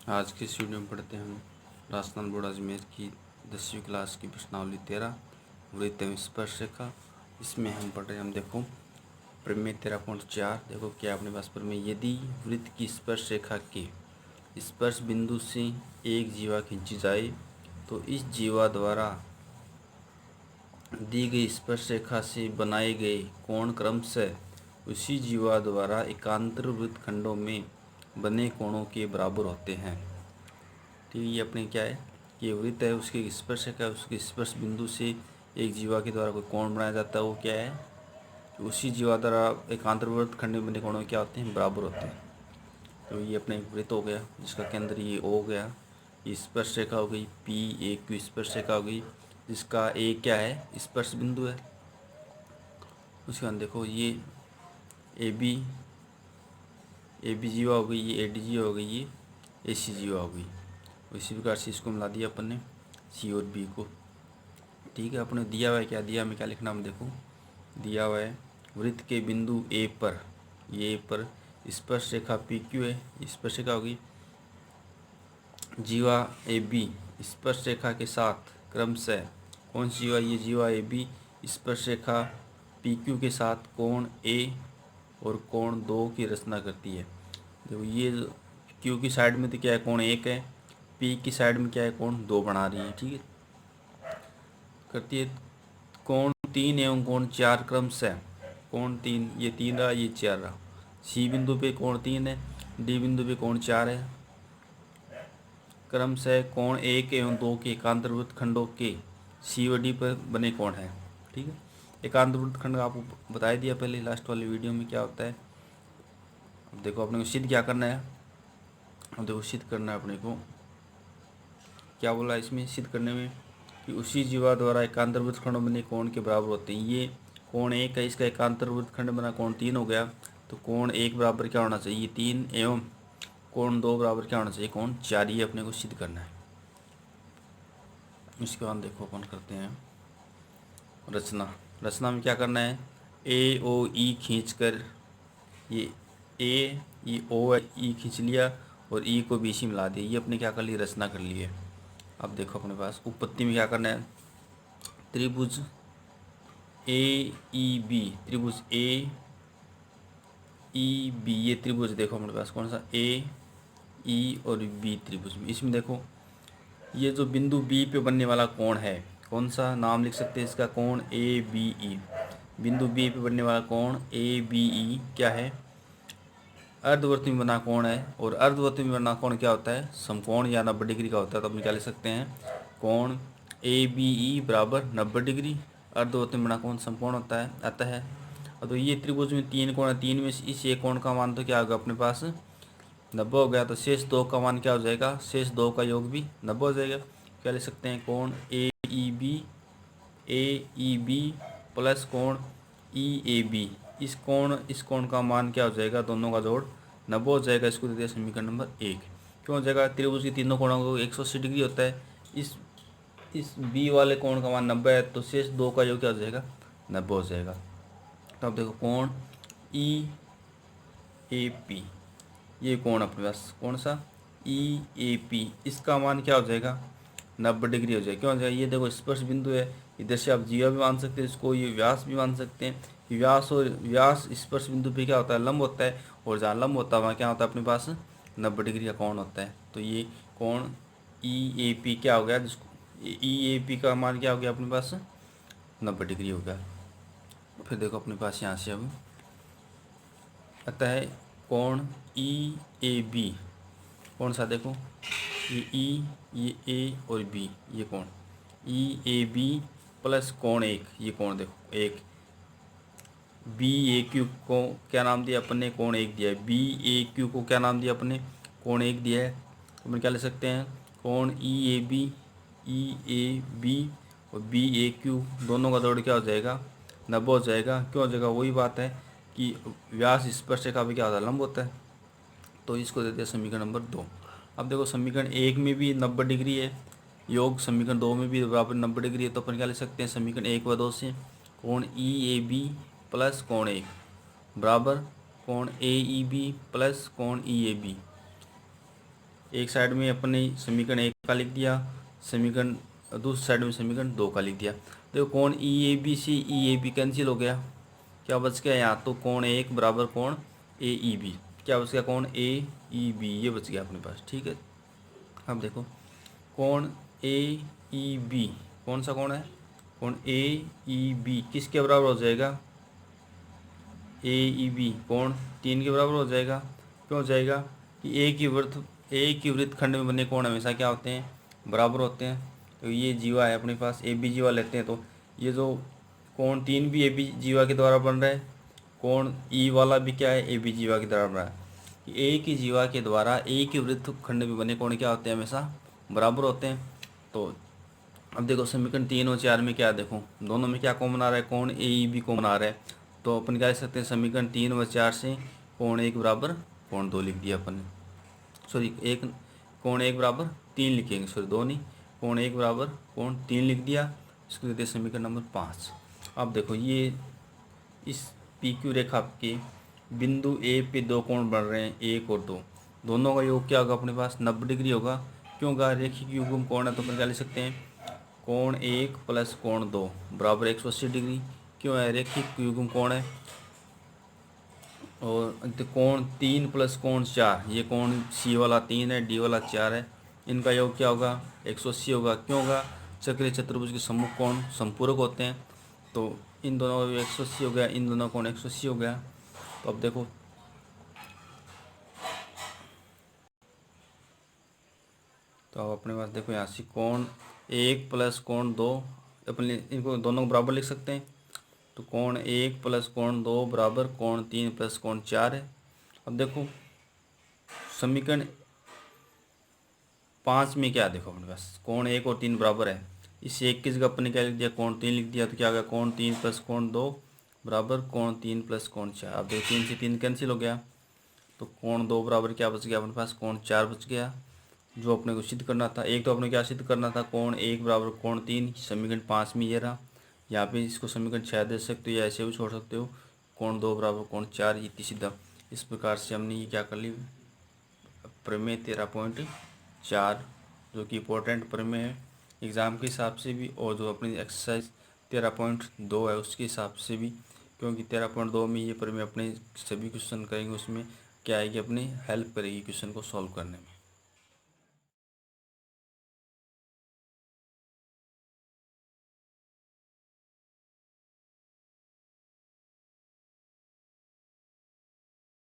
आज के इस वीडियो में पढ़ते हैं हम राजस्थान बोर्ड अजमेर की 10वीं क्लास की प्रश्नावली 13 वृत्त एवं स्पर्श रेखा। इसमें हम पढ़ रहे हैं, हम देखो प्रमेय 13.4। देखो क्या अपने पास प्रमेय, यदि वृत्त की स्पर्श रेखा के स्पर्श बिंदु से एक जीवा खींची जाए तो इस जीवा द्वारा दी गई स्पर्श रेखा से बनाए गए कोण क्रमशः उसी जीवा द्वारा एकांतर वृत्त खंडों में बने कोणों के बराबर होते हैं। ठीक है, ये अपने क्या है कि वृत्त है, उसकी स्पर्श रेखा, उसके स्पर्श बिंदु से एक जीवा के द्वारा कोई कोण बनाया जाता है, वो क्या है कि उसी जीवा द्वारा एकांतर वृत्त खंड में बने कोणों क्या होते हैं, बराबर होते हैं। तो ये अपने वृत्त हो गया जिसका केंद्र ये O हो गया, ये स्पर्श रेखा हो गई P1 स्पर्श रेखा हो गई जिसका A क्या है, स्पर्श बिंदु है। उसके बाद देखो ये AB जीवा हो गई, ये AD जीवा हो गई, ये AC जीवा हो गई। इसी प्रकार से इसको मिला दिया अपन ने C और B को। ठीक है, अपने दिया हुआ है, क्या दिया हमें, क्या लिखना हम देखो, दिया हुआ है वृत्त के बिंदु A पर, ये पर स्पर्श रेखा PQ है, स्पर्श रेखा होगी जीवा AB स्पर्श रेखा के साथ क्रमशः कौन सी जीवा, ये जीवा AB स्पर्श रेखा PQ के साथ कोण A और कोण 2 की रचना करती है। देखो ये Q की साइड में तो क्या है, कोण 1 है, P की साइड में क्या है, कोण 2 बना रही है। ठीक है, करती है कोण 3 एवं कोण 4 क्रमशः, कोण 3 ये 3 रहा, ये 4 रहा। C बिंदु पे कोण 3 है, D बिंदु पे कोण 4 है, क्रमशः कोण 1 एवं 2 के एकांतर वृत्त खंडों के C व D पर बने कोण है। ठीक है, एकांतर वृत्त खंड आपको बताया दिया पहले लास्ट वाली वीडियो में क्या होता है। अब देखो अपने को सिद्ध क्या करना है, अब देखो सिद्ध करना है अपने को, क्या बोला इसमें सिद्ध करने में कि उसी जीवा द्वारा एकांतर वृत्त खंड बने कोण के बराबर होते हैं। ये कोण 1 है, इसका एकांतर वृत्त खंड बना कोण 3 हो गया, तो कोण 1 बराबर क्या होना चाहिए, 3 एवं कोण 2 बराबर क्या होना चाहिए, कोण 4। ये अपने को सिद्ध करना है। इसके बाद देखो अपन करते हैं रचना। रचना में क्या करना है, ए ओ ई खींच कर, ये ए ये ओ है, ई खींच लिया और ई को बीच में मिला दिया, ये अपने क्या कर लिया, रचना कर ली है। अब देखो अपने पास उत्पत्ति में क्या करना है, त्रिभुज ए ई बी, त्रिभुज ए ई बी, ये त्रिभुज देखो हमारे पास कौन सा, ए ई और बी त्रिभुज में। इसमें देखो ये जो बिंदु बी पे बनने वाला कोण है, कौन सा नाम लिख सकते हैं इसका, कोण ए बी ई। बिंदु बी पे बनने वाला कोण ए बी ई क्या है, अर्धवर्त में बना कोण है, और अर्धवर्त में बना कोण क्या होता है, समकोण या 90 डिग्री का होता है। तो अपन क्या लिख सकते हैं, कोण ए बी ई बराबर 90 डिग्री, अर्धवर्त में बना कोण समकोण होता है आता है। और तो ये त्रिभुज में 3 कोण है, 3 में इस एक कोण का मान तो क्या होगा अपने पास 90 हो गया, तो शेष 2 का मान क्या हो जाएगा, शेष 2 का योग भी 90 हो जाएगा। क्या लिख सकते हैं, कोण ए ई बी प्लस कोण ई ए बी, इस कोण का मान क्या हो जाएगा, दोनों का जोड़ 90 हो जाएगा। इसको दे दिया समीकरण नंबर 1। क्यों हो जाएगा, त्रिभुज की तीनों कोणों को 180 डिग्री होता है, इस बी वाले कोण का मान 90 है, तो शेष 2 का योग क्या हो जाएगा, 90 हो जाएगा। तो अब देखो कोण ई ए पी, ये कोण अपने पास कौन सा ई ए पी, इसका मान क्या हो जाएगा, 90 डिग्री हो जाएगा। क्यों हो जाएगा, ये देखो स्पर्श बिंदु है, इधर से आप जीवा भी मान सकते हैं इसको, ये व्यास भी मान सकते हैं। व्यास और व्यास स्पर्श बिंदु पे क्या होता है, लंब होता है, और जहाँ लंब होता है वहाँ क्या होता है अपने पास 90 डिग्री का कोण होता है। तो ये कोण ई ए पी क्या हो गया, जिसको ई ए पी का मान क्या हो गया अपने पास 90 डिग्री हो गया। फिर देखो अपने पास यहाँ से अब आता है कोण ई ए बी, कौन सा देखो, ये ई ये ए और बी, ये कोण ई ए बी प्लस कोण 1, ये कोण देखो 1, बी ए क्यू को क्या नाम दिया अपन ने, कोण 1 दिया है, बी ए क्यू को क्या नाम दिया अपन ने, कोण 1 दिया है। तो अपन क्या ले सकते हैं, कोण ई ए बी और बी ए क्यू दोनों का जोड़ क्या हो जाएगा, 90 हो जाएगा। क्यों हो जाएगा, वही बात है कि व्यास स्पर्श रेखा भी क्या होता है, लंब होता है। तो इसको देते हैं समीकरण नंबर 2। अब देखो समीकरण 1 में भी 90 डिग्री है, योग समीकरण 2 में भी बराबर 90 डिग्री है। तो अपन क्या ले सकते हैं, समीकरण 1 व 2 से कोण ई ए बी प्लस कोण 1 बराबर कोण ए ई बी प्लस कोण ई ए बी, एक साइड में अपने समीकरण 1 का लिख दिया, समीकरण दूसरी साइड में समीकरण 2 का लिख दिया। देखो कोण ई ए बी से ई ए बी कैंसिल हो गया, क्या बच गया यहाँ, तो कोण 1 बराबर कोण ए ई बी, क्या बच गया, कोण ए ई बी, ये बच गया अपने पास। ठीक है, अब देखो कोण ए ई बी कौन सा कोण है, कोण ए ई बी किसके बराबर हो जाएगा, ए ई बी कोण 3 के बराबर हो जाएगा। क्यों हो जाएगा कि एक ही वृत्तखंड में बने कोण हमेशा क्या होते हैं, बराबर होते हैं। तो ये जीवा है अपने पास, ए बी जीवा लेते हैं, तो ये जो कोण 3 भी ए बी जीवा के द्वारा बन रहा है, कोण ई वाला भी क्या है, ए बी जीवा के द्वारा बन रहा है। एक ही जीवा के द्वारा एक ही वृत्तखंड में बने कोण क्या होते हैं, हमेशा बराबर होते हैं। तो अब देखो समीकरण 3 और 4 में क्या देखो, दोनों में क्या कॉमन आ रहा है, कोण ए ई बी कॉमन आ रहा है। तो अपन क्या लिख सकते हैं, समीकरण 3 व 4 से कोण 1 बराबर कोण 2 लिख दिया अपन ने, सॉरी एक कोण 1 बराबर 3 लिखेंगे, सॉरी 2 नहीं, कोण 1 बराबर कोण 3 लिख दिया। इसको देते हैं समीकरण नंबर 5। अब देखो ये इस पी क्यू रेखा के बिंदु ए पे दो कोण बन रहे हैं, 1 और 2, दोनों का योग क्या होगा अपने पास 90 डिग्री होगा। क्यों होगा, रेखिक युग्म कोण है, तो अपन क्या लिख सकते हैं, कोण 1 प्लस कोण 2 बराबर 180 डिग्री। क्यों है, रेखिक युग्म कोण है। और तो कोण 3 प्लस कोण 4, ये कोण सी वाला 3 है, डी वाला 4 है, इनका योग क्या होगा 180 होगा। क्यों होगा, चक्रीय चतुर्भुज के सम्मुख कोण संपूरक होते हैं, तो इन दोनों का 180 हो गया, इन दोनों कोण 180 हो गया। तो अब देखो, तो अब अपने पास देखो यहाँ से कोण 1 प्लस कोण 2, अपने इनको दोनों को बराबर लिख सकते हैं। तो कोण 1 प्लस कोण 2 बराबर कोण 3 प्लस कोण 4 है। अब देखो समीकरण 5 में क्या देखो अपने पास, कोण 1 और 3 बराबर है, इस एक की जगह अपने क्या लिख दिया, कोण 3 लिख दिया। तो क्या आ गया, कोण 3 प्लस कोण 2 बराबर कोण 3 प्लस कोण 4। अब देखो 3 से 3 कैंसिल हो गया, तो कोण 2 बराबर क्या बच गया अपने पास, कोण 4 बच गया, जो अपने को सिद्ध करना था। एक तो अपने क्या सिद्ध करना था, कोण 1 बराबर कोण 3, समीकरण 5 में ये रहा। यहाँ पे इसको समीकरण 6 दे सकते हो या ऐसे भी छोड़ सकते हो, कोण 2 बराबर कोण 4, ये सीधा। इस प्रकार से हमने ये क्या कर ली, प्रमेय 13.4, जो कि इम्पोर्टेंट प्रमेय है एग्ज़ाम के हिसाब से भी, और जो अपनी एक्सरसाइज 13.2 है उसके हिसाब से भी। क्योंकि 13.2 में ये प्रमेय अपने सभी क्वेश्चन करेंगे, उसमें क्या आएगी, अपनी हेल्प करेगी क्वेश्चन को सॉल्व करने में।